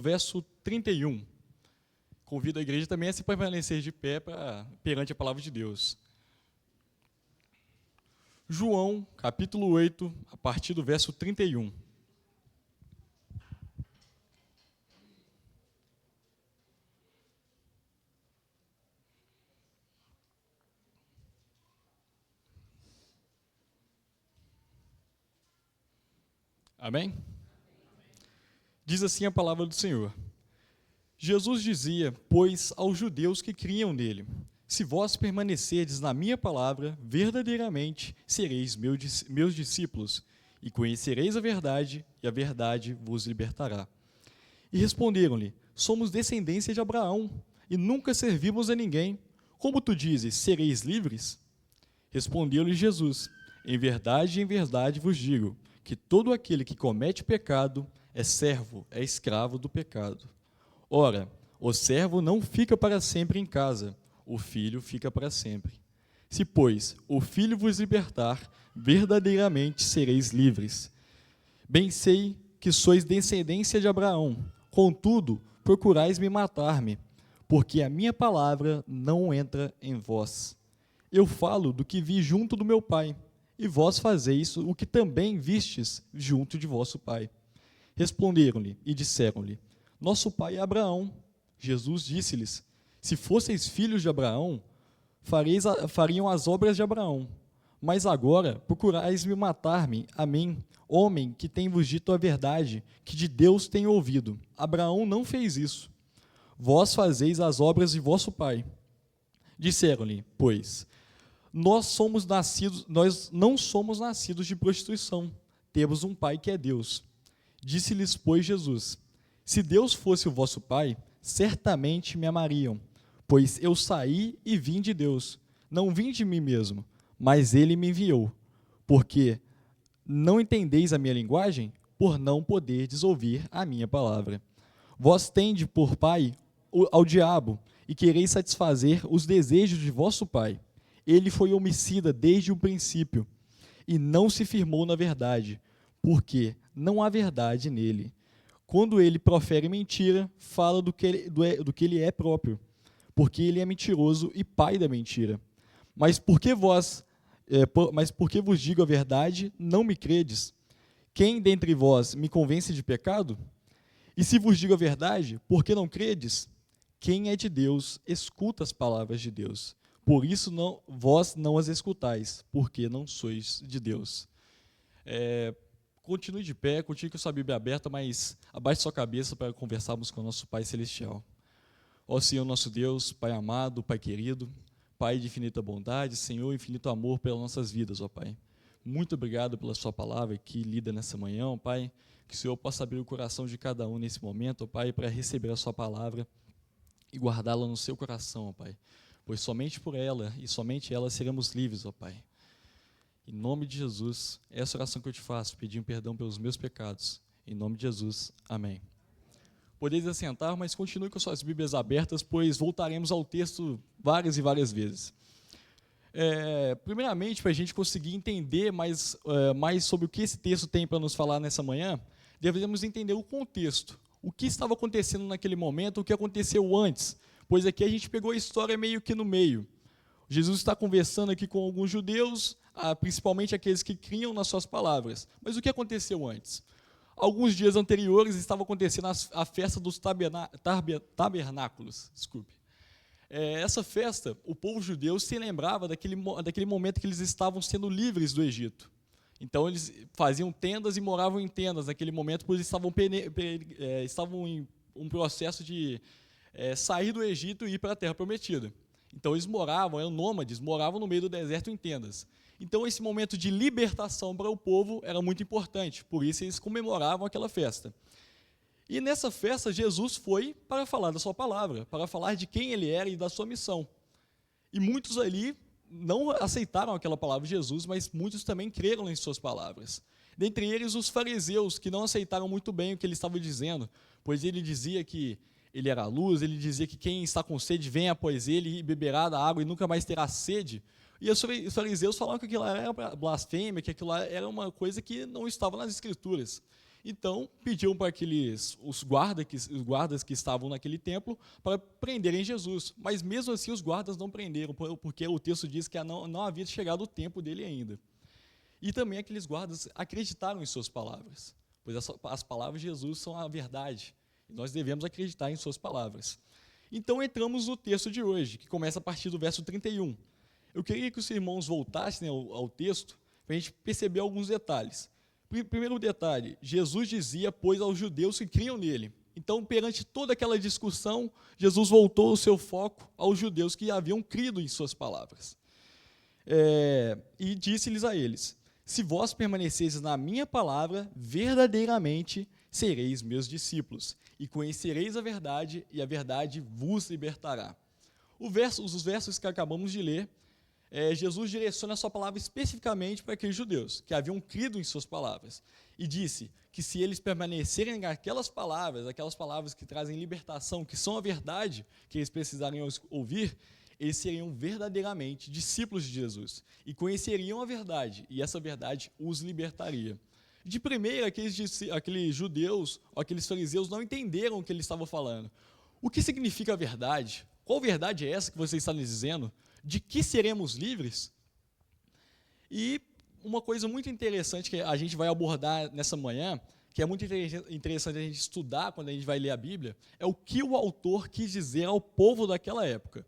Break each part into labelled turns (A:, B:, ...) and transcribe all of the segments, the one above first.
A: verso 31. Convido a igreja também a se permanecer de pé perante a palavra de Deus. João, capítulo 8, a partir do verso 31. Amém? Diz assim a palavra do Senhor. Jesus dizia, pois, aos judeus que criam nele, se vós permanecerdes na minha palavra, verdadeiramente sereis meus discípulos, e conhecereis a verdade vos libertará. E responderam-lhe, somos descendência de Abraão, e nunca servimos a ninguém. Como tu dizes, sereis livres? Respondeu-lhe Jesus, em verdade vos digo, que todo aquele que comete pecado é servo, é escravo do pecado. Ora, o servo não fica para sempre em casa, o filho fica para sempre. Se, pois, o filho vos libertar, verdadeiramente sereis livres. Bem sei que sois descendência de Abraão, contudo, procurais me matar-me, porque a minha palavra não entra em vós. Eu falo do que vi junto do meu pai, e vós fazeis o que também vistes junto de vosso pai. Responderam-lhe e disseram-lhe, nosso pai é Abraão. Jesus disse-lhes, se fosseis filhos de Abraão, fariam as obras de Abraão. Mas agora procurais me matar-me, a mim, homem que tem-vos dito a verdade, que de Deus tenho ouvido. Abraão não fez isso. Vós fazeis as obras de vosso pai. Disseram-lhe, pois, nós não somos nascidos de prostituição, temos um pai que é Deus. Disse-lhes, pois, Jesus, se Deus fosse o vosso pai, certamente me amariam, pois eu saí e vim de Deus, não vim de mim mesmo, mas ele me enviou. Porque não entendeis a minha linguagem? Por não poderdes ouvir a minha palavra. Vós tendes por pai ao diabo, e quereis satisfazer os desejos de vosso pai. Ele foi homicida desde o princípio, e não se firmou na verdade, porque não há verdade nele. Quando ele profere mentira, fala do que ele é próprio, porque ele é mentiroso e pai da mentira. Mas porque vos digo a verdade, não me credes? Quem dentre vós me convence de pecado? E se vos digo a verdade, por que não credes? Quem é de Deus, escuta as palavras de Deus. Por isso vós não as escutais, porque não sois de Deus. Continue de pé, continue com a sua Bíblia aberta, mas abaixe sua cabeça para conversarmos com o nosso Pai Celestial. Ó Senhor nosso Deus, Pai amado, Pai querido, Pai de infinita bondade, Senhor, infinito amor pelas nossas vidas, ó Pai. Muito obrigado pela sua palavra que lida nessa manhã, ó Pai, que o Senhor possa abrir o coração de cada um nesse momento, ó Pai, para receber a sua palavra e guardá-la no seu coração, ó Pai. Pois somente por ela e somente ela seremos livres, ó Pai. Em nome de Jesus, essa oração que eu te faço, pedindo perdão pelos meus pecados. Em nome de Jesus, amém. Podeis assentar, mas continue com suas Bíblias abertas, pois voltaremos ao texto várias e várias vezes. Primeiramente, para a gente conseguir entender mais sobre o que esse texto tem para nos falar nessa manhã, devemos entender o contexto. O que estava acontecendo naquele momento, o que aconteceu antes, pois aqui a gente pegou a história meio que no meio. Jesus está conversando aqui com alguns judeus, principalmente aqueles que criam nas suas palavras. Mas o que aconteceu antes? Alguns dias anteriores estava acontecendo a festa dos tabernáculos. Essa festa, o povo judeu se lembrava daquele momento que eles estavam sendo livres do Egito. Então eles faziam tendas e moravam em tendas naquele momento, pois estavam em um processo de sair do Egito e ir para a Terra Prometida. Então eles eram nômades, moravam no meio do deserto em tendas. Então esse momento de libertação para o povo era muito importante, por isso eles comemoravam aquela festa. E nessa festa Jesus foi para falar da sua palavra, para falar de quem ele era e da sua missão. E muitos ali não aceitaram aquela palavra de Jesus, mas muitos também creram em suas palavras. Dentre eles os fariseus, que não aceitaram muito bem o que ele estava dizendo, pois ele dizia que ele era a luz, ele dizia que quem está com sede venha após ele e beberá da água e nunca mais terá sede. E os fariseus falavam que aquilo era blasfêmia, que aquilo era uma coisa que não estava nas Escrituras. Então, pediram para os guardas que estavam naquele templo para prenderem Jesus. Mas, mesmo assim, os guardas não prenderam, porque o texto diz que não havia chegado o tempo dele ainda. E também aqueles guardas acreditaram em suas palavras, pois as palavras de Jesus são a verdade, e nós devemos acreditar em suas palavras. Então, entramos no texto de hoje, que começa a partir do verso 31. Eu queria que os irmãos voltassem ao texto, para a gente perceber alguns detalhes. Primeiro detalhe, Jesus dizia, pois, aos judeus que criam nele. Então, perante toda aquela discussão, Jesus voltou o seu foco aos judeus que haviam crido em suas palavras. E disse-lhes a eles, se vós permaneceis na minha palavra, verdadeiramente sereis meus discípulos, e conhecereis a verdade, e a verdade vos libertará. Os versos que acabamos de ler, Jesus direciona a sua palavra especificamente para aqueles judeus que haviam crido em suas palavras e disse que se eles permanecerem naquelas palavras que trazem libertação, que são a verdade que eles precisariam ouvir, eles seriam verdadeiramente discípulos de Jesus e conheceriam a verdade, e essa verdade os libertaria. De primeira, aqueles judeus, ou aqueles fariseus não entenderam o que ele estava falando. O que significa a verdade? Qual verdade é essa que você está nos dizendo? De que seremos livres? E uma coisa muito interessante que a gente vai abordar nessa manhã, que é muito interessante a gente estudar quando a gente vai ler a Bíblia, é o que o autor quis dizer ao povo daquela época.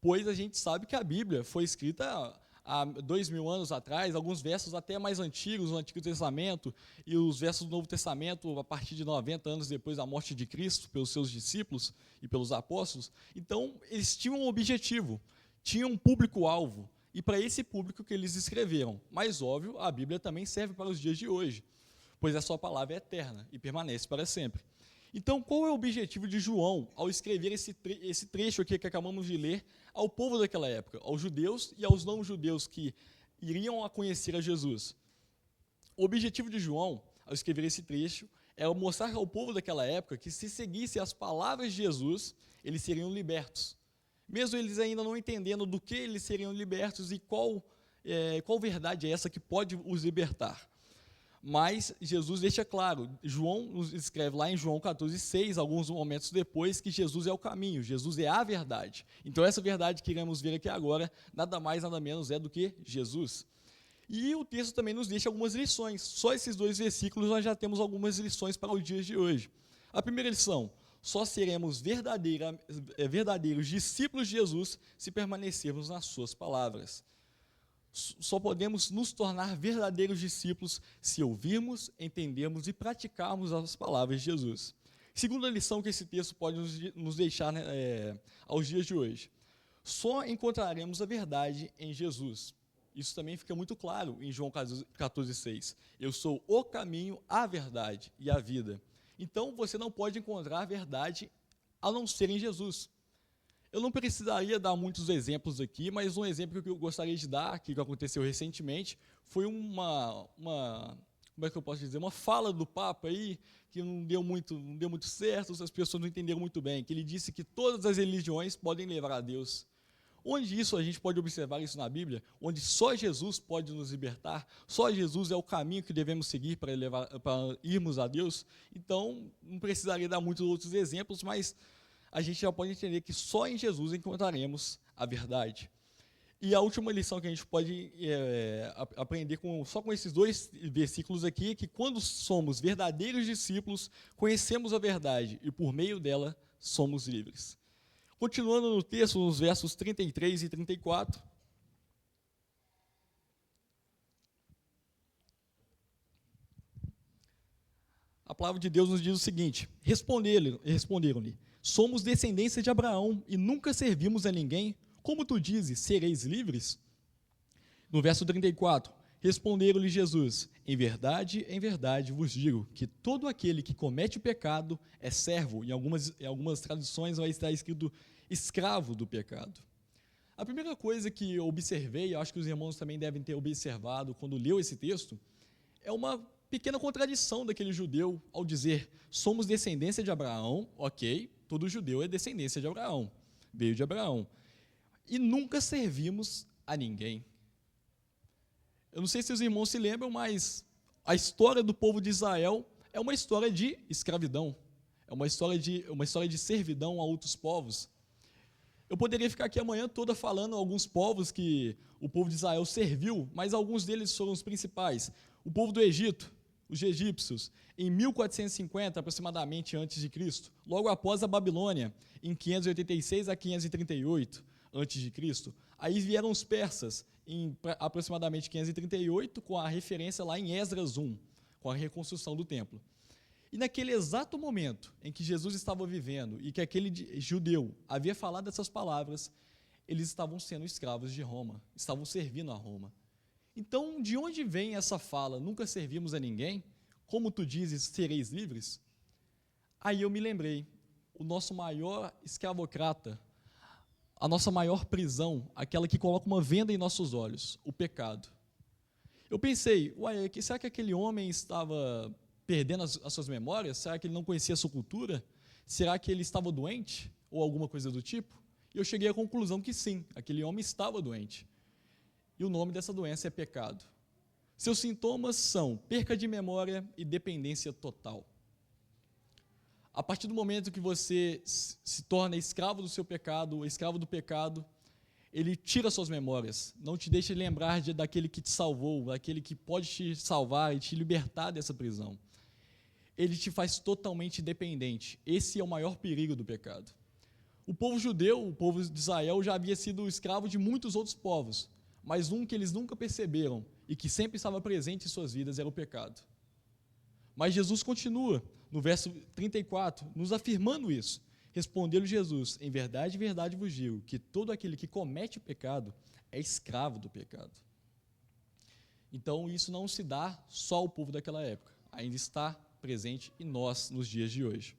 A: Pois a gente sabe que a Bíblia foi escrita há 2000 anos atrás, alguns versos até mais antigos, no Antigo Testamento, e os versos do Novo Testamento a partir de 90 anos depois da morte de Cristo, pelos seus discípulos e pelos apóstolos. Então, eles tinham um objetivo, tinham um público-alvo, e para esse público que eles escreveram. Mas, óbvio, a Bíblia também serve para os dias de hoje, pois a sua palavra é eterna e permanece para sempre. Então, qual é o objetivo de João ao escrever esse trecho aqui que acabamos de ler ao povo daquela época, aos judeus e aos não-judeus que iriam a conhecer a Jesus? O objetivo de João, ao escrever esse trecho, é mostrar ao povo daquela época que se seguisse as palavras de Jesus, eles seriam libertos. Mesmo eles ainda não entendendo do que eles seriam libertos e qual verdade é essa que pode os libertar. Mas Jesus deixa claro, João nos escreve lá em João 14,6, alguns momentos depois, que Jesus é o caminho, Jesus é a verdade. Então essa verdade que iremos ver aqui agora, nada mais, nada menos é do que Jesus. E o texto também nos deixa algumas lições. Só esses 2 versículos nós já temos algumas lições para os dias de hoje. A primeira lição, só seremos verdadeiros discípulos de Jesus se permanecermos nas suas palavras. Só podemos nos tornar verdadeiros discípulos se ouvirmos, entendermos e praticarmos as palavras de Jesus. Segunda lição que esse texto pode nos deixar aos dias de hoje. Só encontraremos a verdade em Jesus. Isso também fica muito claro em João 14,6. Eu sou o caminho, a verdade e a vida. Então, você não pode encontrar a verdade a não ser em Jesus. Eu não precisaria dar muitos exemplos aqui, mas um exemplo que eu gostaria de dar, que aconteceu recentemente, foi como é que eu posso dizer, uma fala do Papa aí, que não deu muito certo, as pessoas não entenderam muito bem, que ele disse que todas as religiões podem levar a Deus. Onde isso a gente pode observar isso na Bíblia? Onde só Jesus pode nos libertar, só Jesus é o caminho que devemos seguir para irmos a Deus. Então, não precisaria dar muitos outros exemplos, mas a gente já pode entender que só em Jesus encontraremos a verdade. E a última lição que a gente pode aprender só com esses 2 versículos aqui, é que quando somos verdadeiros discípulos, conhecemos a verdade e por meio dela somos livres. Continuando no texto, nos versos 33 e 34, a palavra de Deus nos diz o seguinte, responderam-lhe, somos descendência de Abraão e nunca servimos a ninguém, como tu dizes, sereis livres? No verso 34, responderam-lhe Jesus, em verdade vos digo, que todo aquele que comete o pecado é servo, em algumas traduções vai estar escrito escravo do pecado. A primeira coisa que eu observei, eu acho que os irmãos também devem ter observado quando leu esse texto, é uma pequena contradição daquele judeu ao dizer, somos descendência de Abraão, ok, todo judeu é descendência de Abraão, veio de Abraão, e nunca servimos a ninguém. Eu não sei se os irmãos se lembram, mas a história do povo de Israel é uma história de escravidão, é uma história de servidão a outros povos. Eu poderia ficar aqui a manhã toda falando alguns povos que o povo de Israel serviu, mas alguns deles foram os principais. O povo do Egito, os egípcios, em 1450 aproximadamente antes de Cristo, logo após a Babilônia, em 586 a 538 antes de Cristo. Aí vieram os persas, em aproximadamente 538, com a referência lá em Esdras 1, com a reconstrução do templo. E naquele exato momento em que Jesus estava vivendo e que aquele judeu havia falado essas palavras, eles estavam sendo escravos de Roma, estavam servindo a Roma. Então, de onde vem essa fala, nunca servimos a ninguém? Como tu dizes, sereis livres? Aí eu me lembrei, o nosso maior escravocrata, a nossa maior prisão, aquela que coloca uma venda em nossos olhos, o pecado. Eu pensei, será que aquele homem estava perdendo as suas memórias? Será que ele não conhecia a sua cultura? Será que ele estava doente? Ou alguma coisa do tipo? E eu cheguei à conclusão que sim, aquele homem estava doente. E o nome dessa doença é pecado. Seus sintomas são perca de memória e dependência total. A partir do momento que você se torna escravo do seu pecado, escravo do pecado, ele tira suas memórias, não te deixa lembrar daquele que te salvou, daquele que pode te salvar e te libertar dessa prisão. Ele te faz totalmente dependente. Esse é o maior perigo do pecado. O povo judeu, o povo de Israel, já havia sido escravo de muitos outros povos, mas um que eles nunca perceberam e que sempre estava presente em suas vidas era o pecado. Mas Jesus continua, no verso 34, nos afirmando isso. Respondeu-lhe Jesus, em verdade vos digo, que todo aquele que comete o pecado é escravo do pecado. Então, isso não se dá só ao povo daquela época, ainda está presente em nós, nos dias de hoje.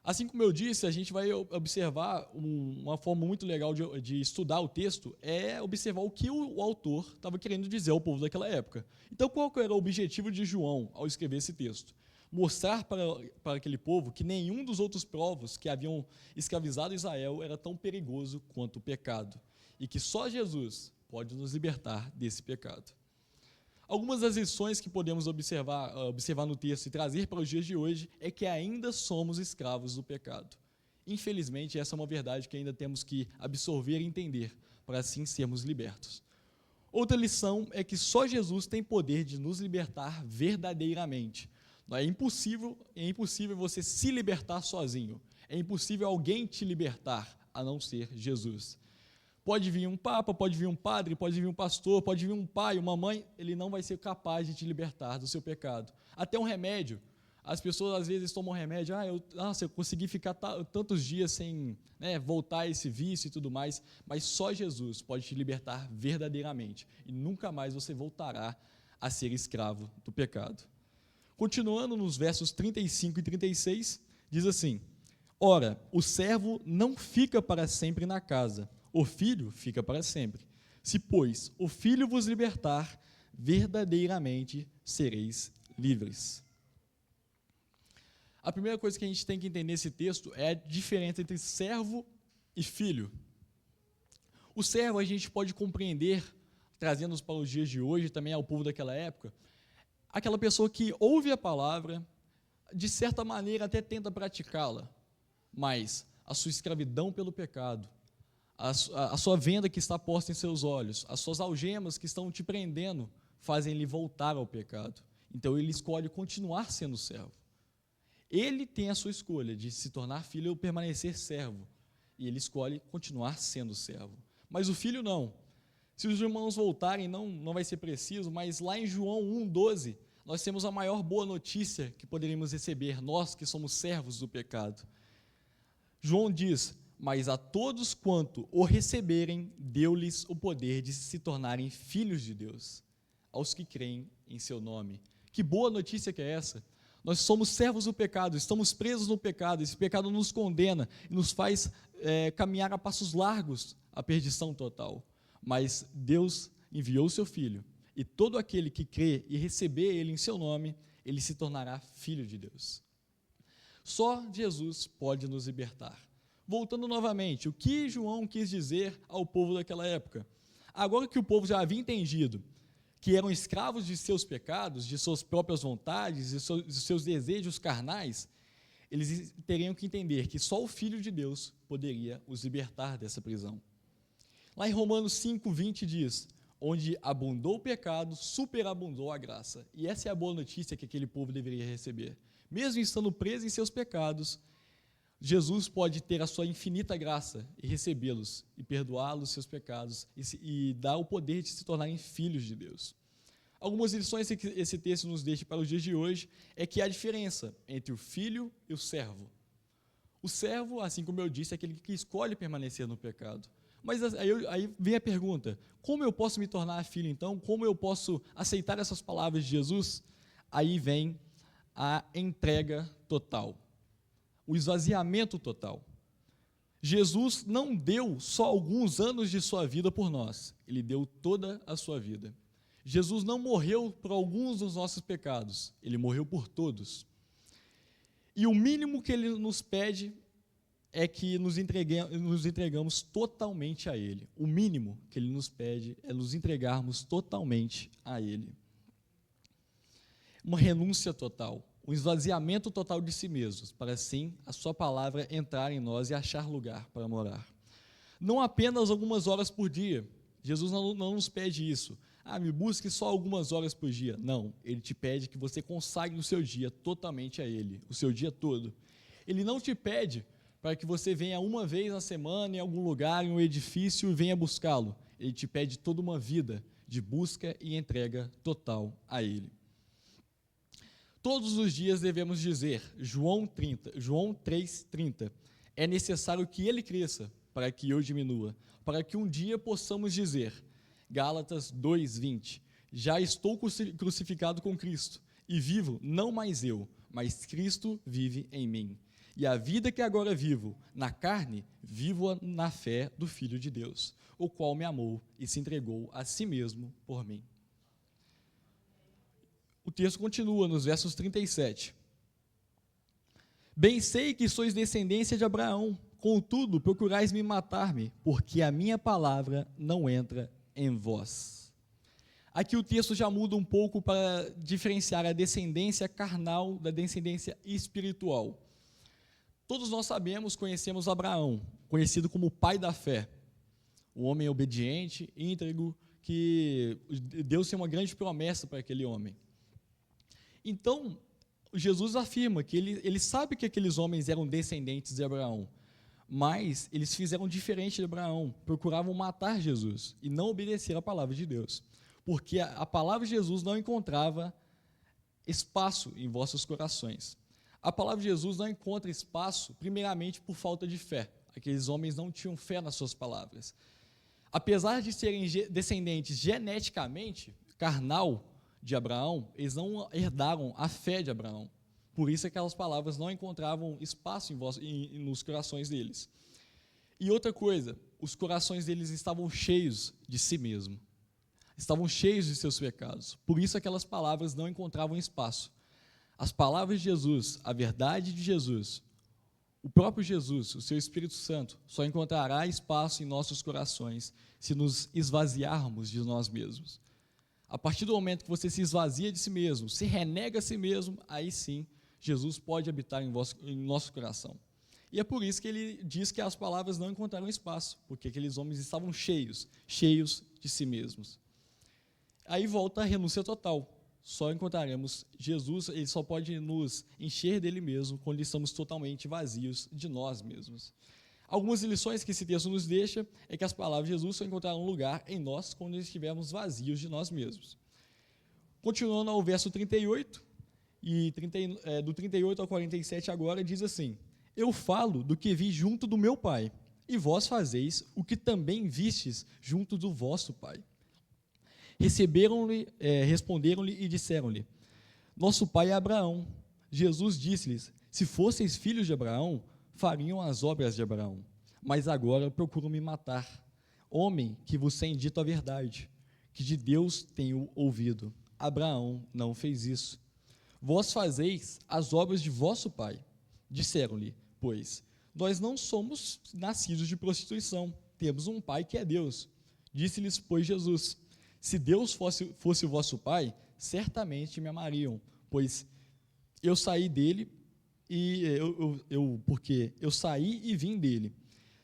A: Assim como eu disse, a gente vai observar uma forma muito legal de estudar o texto, é observar o que o autor estava querendo dizer ao povo daquela época. Então, qual era o objetivo de João ao escrever esse texto? Mostrar para aquele povo que nenhum dos outros povos que haviam escravizado Israel era tão perigoso quanto o pecado, e que só Jesus pode nos libertar desse pecado. Algumas das lições que podemos observar no texto e trazer para os dias de hoje é que ainda somos escravos do pecado. Infelizmente, essa é uma verdade que ainda temos que absorver e entender, para assim sermos libertos. Outra lição é que só Jesus tem poder de nos libertar verdadeiramente. É impossível você se libertar sozinho. É impossível alguém te libertar, a não ser Jesus. Pode vir um papa, pode vir um padre, pode vir um pastor, pode vir um pai, uma mãe, ele não vai ser capaz de te libertar do seu pecado. Até um remédio. As pessoas às vezes tomam remédio, eu consegui ficar tantos dias sem voltar a esse vício e tudo mais, mas só Jesus pode te libertar verdadeiramente e nunca mais você voltará a ser escravo do pecado. Continuando nos versos 35 e 36, diz assim: ora, o servo não fica para sempre na casa, o filho fica para sempre. Se, pois, o filho vos libertar, verdadeiramente sereis livres. A primeira coisa que a gente tem que entender nesse texto é a diferença entre servo e filho. O servo a gente pode compreender, trazendo-nos para os dias de hoje, também ao povo daquela época, aquela pessoa que ouve a palavra, de certa maneira até tenta praticá-la, mas a sua escravidão pelo pecado, a sua venda que está posta em seus olhos, as suas algemas que estão te prendendo, fazem ele voltar ao pecado. Então ele escolhe continuar sendo servo. Ele tem a sua escolha de se tornar filho ou permanecer servo, e ele escolhe continuar sendo servo. Mas o filho não. Se os irmãos voltarem, não vai ser preciso, mas lá em João 1,12, nós temos a maior boa notícia que poderíamos receber, nós que somos servos do pecado. João diz: mas a todos quanto o receberem, deu-lhes o poder de se tornarem filhos de Deus, aos que creem em seu nome. Que boa notícia que é essa? Nós somos servos do pecado, estamos presos no pecado, esse pecado nos condena e nos faz caminhar a passos largos à perdição total. Mas Deus enviou o seu Filho, e todo aquele que crê e receber Ele em seu nome, ele se tornará filho de Deus. Só Jesus pode nos libertar. Voltando novamente, o que João quis dizer ao povo daquela época? Agora que o povo já havia entendido que eram escravos de seus pecados, de suas próprias vontades, de seus desejos carnais, eles teriam que entender que só o Filho de Deus poderia os libertar dessa prisão. Lá em Romanos 5:20 diz: onde abundou o pecado, superabundou a graça. E essa é a boa notícia que aquele povo deveria receber. Mesmo estando preso em seus pecados, Jesus pode ter a sua infinita graça e recebê-los, e perdoá-los seus pecados, e dar o poder de se tornarem filhos de Deus. Algumas lições que esse texto nos deixa para os dias de hoje é que há diferença entre o filho e o servo. O servo, assim como eu disse, é aquele que escolhe permanecer no pecado. Mas aí vem a pergunta: como eu posso me tornar filho então? Como eu posso aceitar essas palavras de Jesus? Aí vem a entrega total, o esvaziamento total. Jesus não deu só alguns anos de sua vida por nós, ele deu toda a sua vida. Jesus não morreu por alguns dos nossos pecados, ele morreu por todos. E o mínimo que ele nos pede é que nos entregamos totalmente a ele. O mínimo que ele nos pede é nos entregarmos totalmente a ele. Uma renúncia total, um esvaziamento total de si mesmos, para assim a sua palavra entrar em nós e achar lugar para morar. Não apenas algumas horas por dia. Jesus não nos pede isso. Me busque só algumas horas por dia. Não, ele te pede que você consagre o seu dia totalmente a ele, o seu dia todo. Ele não te pede para que você venha uma vez na semana em algum lugar, em um edifício, e venha buscá-lo. Ele te pede toda uma vida de busca e entrega total a ele. Todos os dias devemos dizer, João 3:30, é necessário que ele cresça para que eu diminua, para que um dia possamos dizer, Gálatas 2:20, já estou crucificado com Cristo, e vivo não mais eu, mas Cristo vive em mim. E a vida que agora vivo na carne, vivo-a na fé do Filho de Deus, o qual me amou e se entregou a si mesmo por mim. O texto continua nos versos 37. Bem sei que sois descendência de Abraão, contudo procurais me matar-me, porque a minha palavra não entra em vós. Aqui o texto já muda um pouco para diferenciar a descendência carnal da descendência espiritual. Todos nós conhecemos Abraão, conhecido como o pai da fé, um homem obediente, íntegro, que Deus tem uma grande promessa para aquele homem. Então, Jesus afirma que ele sabe que aqueles homens eram descendentes de Abraão, mas eles fizeram diferente de Abraão, procuravam matar Jesus e não obedecer à palavra de Deus, porque a palavra de Jesus não encontrava espaço em vossos corações. A palavra de Jesus não encontra espaço, primeiramente, por falta de fé. Aqueles homens não tinham fé nas suas palavras. Apesar de serem descendentes geneticamente, carnal, de Abraão, eles não herdaram a fé de Abraão. Por isso aquelas palavras não encontravam espaço nos corações deles. E outra coisa, os corações deles estavam cheios de si mesmo. Estavam cheios de seus pecados. Por isso aquelas palavras não encontravam espaço. As palavras de Jesus, a verdade de Jesus, o próprio Jesus, o seu Espírito Santo, só encontrará espaço em nossos corações se nos esvaziarmos de nós mesmos. A partir do momento que você se esvazia de si mesmo, se renega a si mesmo, aí sim, Jesus pode habitar em nosso coração. E é por isso que ele diz que as palavras não encontraram espaço, porque aqueles homens estavam cheios de si mesmos. Aí volta a renúncia total. Só encontraremos Jesus, ele só pode nos encher dele mesmo quando estamos totalmente vazios de nós mesmos. Algumas lições que esse texto nos deixa é que as palavras de Jesus só encontrarão lugar em nós quando estivermos vazios de nós mesmos. Continuando ao verso 38, do 38 ao 47 agora, diz assim: eu falo do que vi junto do meu Pai, e vós fazeis o que também vistes junto do vosso Pai. Responderam-lhe e disseram-lhe: nosso pai é Abraão. Jesus disse-lhes: se fosseis filhos de Abraão, fariam as obras de Abraão. Mas agora procuram me matar, homem que vos tem dito a verdade, que de Deus tenho ouvido. Abraão não fez isso. Vós fazeis as obras de vosso pai. Disseram-lhe, pois, nós não somos nascidos de prostituição, temos um pai que é Deus. Disse-lhes, pois, Jesus: Se Deus fosse o vosso Pai, certamente me amariam, pois eu saí dele porque eu saí e vim dele.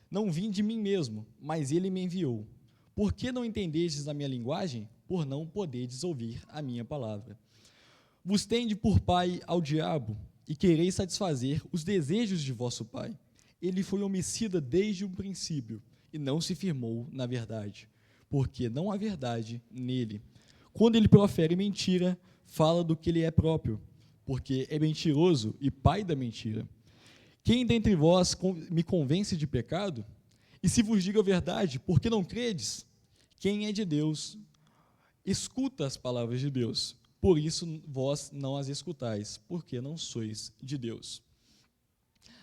A: Não vim de mim mesmo, mas ele me enviou. Por que não entendestes a minha linguagem? Por não poderdes ouvir a minha palavra. Vos tende por pai ao diabo, e quereis satisfazer os desejos de vosso pai. Ele foi homicida desde o princípio, e não se firmou na verdade, porque não há verdade nele. Quando ele profere mentira, fala do que ele é próprio, porque é mentiroso e pai da mentira. Quem dentre vós me convence de pecado? E se vos digo a verdade, por que não credes? Quem é de Deus, escuta as palavras de Deus. Por isso vós não as escutais, porque não sois de Deus.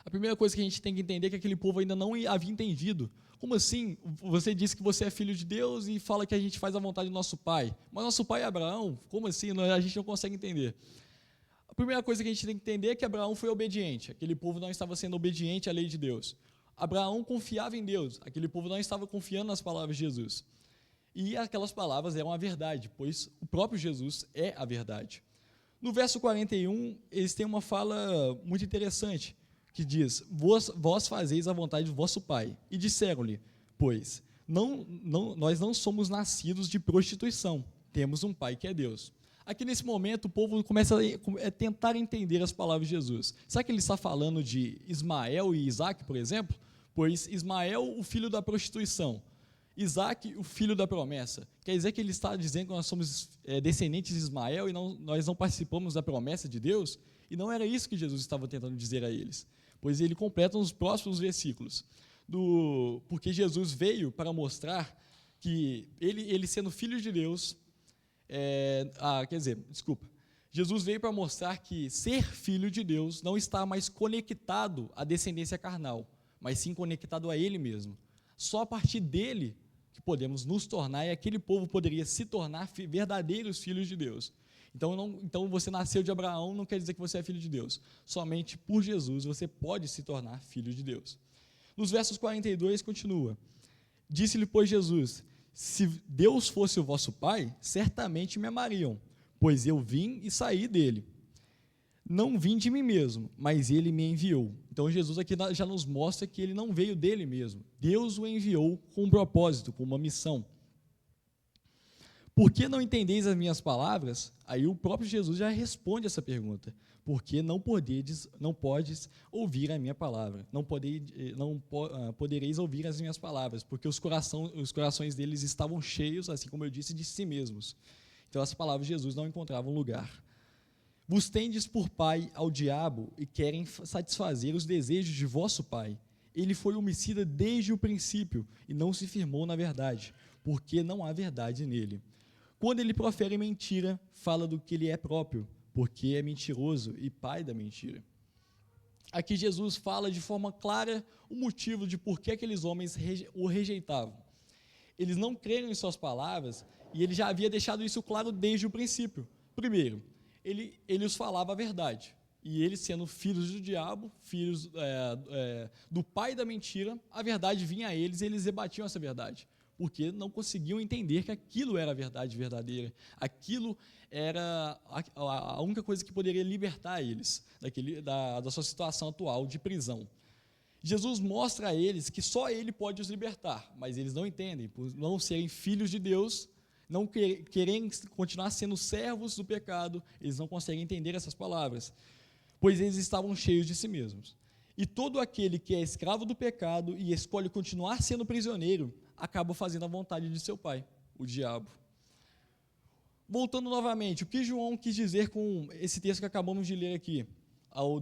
A: A primeira coisa que a gente tem que entender é que aquele povo ainda não havia entendido. Como assim? Você disse que você é filho de Deus e fala que a gente faz a vontade do nosso pai. Mas nosso pai é Abraão? Como assim? A gente não consegue entender. A primeira coisa que a gente tem que entender é que Abraão foi obediente. Aquele povo não estava sendo obediente à lei de Deus. Abraão confiava em Deus. Aquele povo não estava confiando nas palavras de Jesus. E aquelas palavras eram a verdade, pois o próprio Jesus é a verdade. No verso 41, eles têm uma fala muito interessante, que diz: vós fazeis a vontade do vosso pai. E disseram-lhe: pois, nós não somos nascidos de prostituição, temos um pai que é Deus. Aqui nesse momento o povo começa a tentar entender as palavras de Jesus. Será que ele está falando de Ismael e Isaac, por exemplo? Pois Ismael, o filho da prostituição, Isaac, o filho da promessa. Quer dizer que ele está dizendo que nós somos descendentes de Ismael e nós não participamos da promessa de Deus? E não era isso que Jesus estava tentando dizer a eles, pois ele completa nos próximos versículos. Porque Jesus veio para mostrar que ele sendo filho de Deus, Jesus veio para mostrar que ser filho de Deus não está mais conectado à descendência carnal, mas sim conectado a Ele mesmo. Só a partir dele que podemos nos tornar, e aquele povo poderia se tornar verdadeiros filhos de Deus. Então você nasceu de Abraão, não quer dizer que você é filho de Deus. Somente por Jesus você pode se tornar filho de Deus. Nos versos 42 continua: disse-lhe, pois, Jesus: se Deus fosse o vosso Pai, certamente me amariam, pois eu vim e saí dele. Não vim de mim mesmo, mas ele me enviou. Então Jesus aqui já nos mostra que ele não veio dele mesmo. Deus o enviou com um propósito, com uma missão. Por que não entendeis as minhas palavras? Aí o próprio Jesus já responde essa pergunta. Porque não podes ouvir a minha palavra. Não podereis ouvir as minhas palavras, porque os corações deles estavam cheios, assim como eu disse, de si mesmos. Então as palavras de Jesus não encontravam lugar. Vos tendes por pai ao diabo e querem satisfazer os desejos de vosso pai. Ele foi homicida desde o princípio e não se firmou na verdade, porque não há verdade nele. Quando ele profere mentira, fala do que ele é próprio, porque é mentiroso e pai da mentira. Aqui Jesus fala de forma clara o motivo de por que aqueles homens o rejeitavam. Eles não creram em suas palavras e ele já havia deixado isso claro desde o princípio. Primeiro, ele os falava a verdade, e eles sendo filhos do diabo, filhos do pai da mentira, a verdade vinha a eles e eles rebatiam essa verdade, porque não conseguiam entender que aquilo era a verdade verdadeira, aquilo era a única coisa que poderia libertar eles da sua situação atual de prisão. Jesus mostra a eles que só ele pode os libertar, mas eles não entendem, por não serem filhos de Deus, não querem continuar sendo servos do pecado, eles não conseguem entender essas palavras, pois eles estavam cheios de si mesmos. E todo aquele que é escravo do pecado e escolhe continuar sendo prisioneiro, acaba fazendo a vontade de seu pai, o diabo. Voltando novamente, o que João quis dizer com esse texto que acabamos de ler aqui,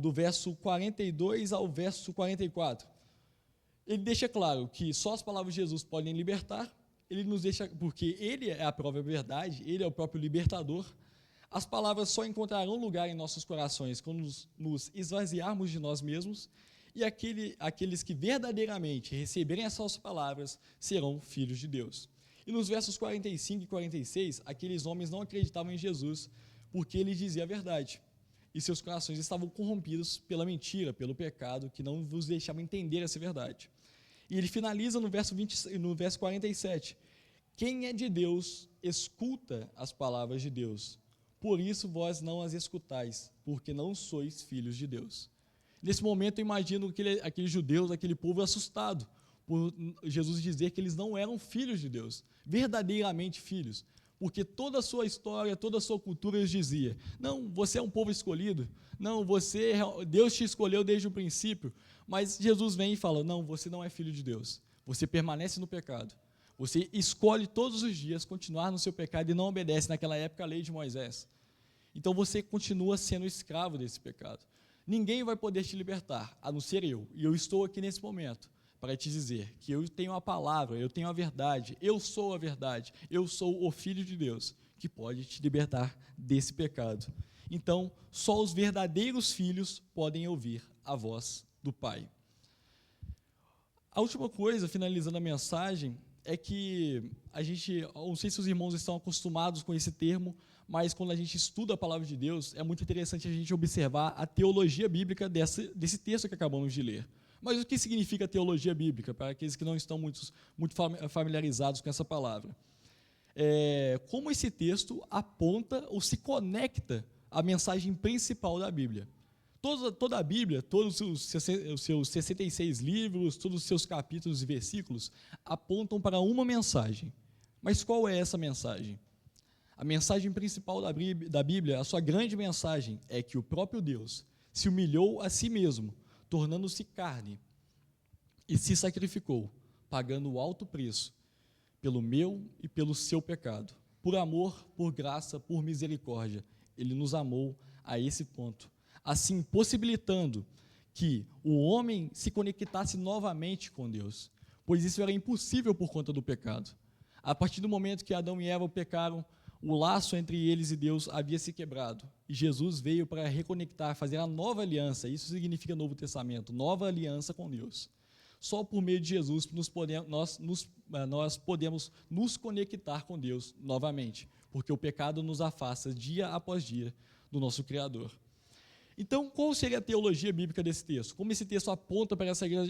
A: do verso 42 ao verso 44? Ele deixa claro que só as palavras de Jesus podem libertar. Ele nos deixa, porque ele é a própria verdade, ele é o próprio libertador. As palavras só encontrarão lugar em nossos corações quando nos esvaziarmos de nós mesmos, e aqueles que verdadeiramente receberem essas palavras serão filhos de Deus. E nos versos 45 e 46, aqueles homens não acreditavam em Jesus, porque ele dizia a verdade, e seus corações estavam corrompidos pela mentira, pelo pecado, que não vos deixava entender essa verdade. E ele finaliza no verso 47, Quem é de Deus, escuta as palavras de Deus. Por isso vós não as escutais, porque não sois filhos de Deus. Nesse momento, eu imagino aqueles judeus, aquele povo assustado, por Jesus dizer que eles não eram filhos de Deus, verdadeiramente filhos, porque toda a sua história, toda a sua cultura eles dizia: não, você é um povo escolhido, não, Deus te escolheu desde o princípio, mas Jesus vem e fala: não, você não é filho de Deus, você permanece no pecado, você escolhe todos os dias continuar no seu pecado e não obedece naquela época a lei de Moisés, então você continua sendo escravo desse pecado. Ninguém vai poder te libertar, a não ser eu, e eu estou aqui nesse momento para te dizer que eu tenho a palavra, eu tenho a verdade, eu sou a verdade, eu sou o Filho de Deus, que pode te libertar desse pecado. Então, só os verdadeiros filhos podem ouvir a voz do Pai. A última coisa, finalizando a mensagem, é que não sei se os irmãos estão acostumados com esse termo, mas quando a gente estuda a palavra de Deus, é muito interessante a gente observar a teologia bíblica desse texto que acabamos de ler. Mas o que significa teologia bíblica, para aqueles que não estão muito familiarizados com essa palavra? Como esse texto aponta ou se conecta à mensagem principal da Bíblia. Toda a Bíblia, todos os seus 66 livros, todos os seus capítulos e versículos, apontam para uma mensagem. Mas qual é essa mensagem? A mensagem principal da Bíblia, a sua grande mensagem, é que o próprio Deus se humilhou a si mesmo, tornando-se carne, e se sacrificou, pagando o alto preço pelo meu e pelo seu pecado. Por amor, por graça, por misericórdia, Ele nos amou a esse ponto, assim possibilitando que o homem se conectasse novamente com Deus, pois isso era impossível por conta do pecado. A partir do momento que Adão e Eva pecaram, o laço entre eles e Deus havia se quebrado, e Jesus veio para reconectar, fazer a nova aliança. Isso significa Novo Testamento, nova aliança com Deus. Só por meio de Jesus nós podemos nos conectar com Deus novamente, porque o pecado nos afasta dia após dia do nosso Criador. Então, qual seria a teologia bíblica desse texto? Como esse texto aponta para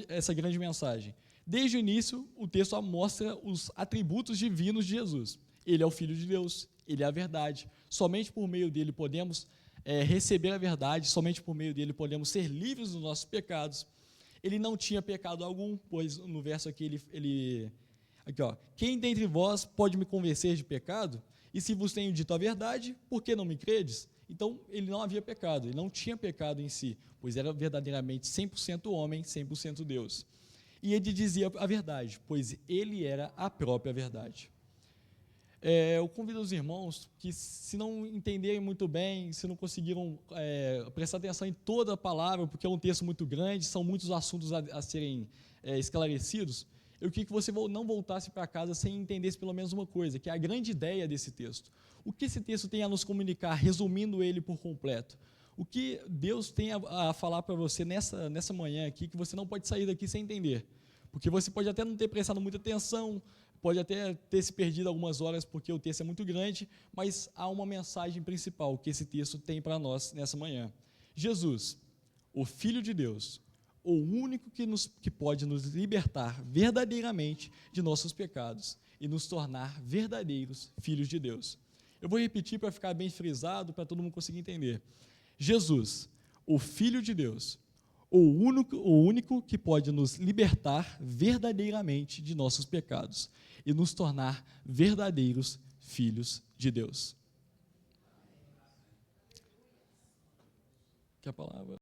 A: essa grande mensagem? Desde o início, o texto mostra os atributos divinos de Jesus. Ele é o Filho de Deus, Ele é a verdade. Somente por meio dele podemos receber a verdade, somente por meio dele podemos ser livres dos nossos pecados. Ele não tinha pecado algum, pois no verso aqui, quem dentre vós pode me convencer de pecado? E se vos tenho dito a verdade, por que não me credes? Então, ele não havia pecado, ele não tinha pecado em si, pois era verdadeiramente 100% homem, 100% Deus. E ele dizia a verdade, pois ele era a própria verdade. Eu convido os irmãos que, se não entenderem muito bem, se não conseguiram prestar atenção em toda a palavra, porque é um texto muito grande, são muitos assuntos a serem esclarecidos, eu queria que você não voltasse para casa sem entender pelo menos uma coisa, que é a grande ideia desse texto. O que esse texto tem a nos comunicar, resumindo ele por completo? O que Deus tem a falar para você nessa manhã aqui, que você não pode sair daqui sem entender? Porque você pode até não ter prestado muita atenção, pode até ter se perdido algumas horas porque o texto é muito grande, mas há uma mensagem principal que esse texto tem para nós nessa manhã. Jesus, o Filho de Deus, o único que pode nos libertar verdadeiramente de nossos pecados e nos tornar verdadeiros filhos de Deus. Eu vou repetir para ficar bem frisado, para todo mundo conseguir entender. Jesus, o Filho de Deus, o único que pode nos libertar verdadeiramente de nossos pecados e nos tornar verdadeiros filhos de Deus. Que a palavra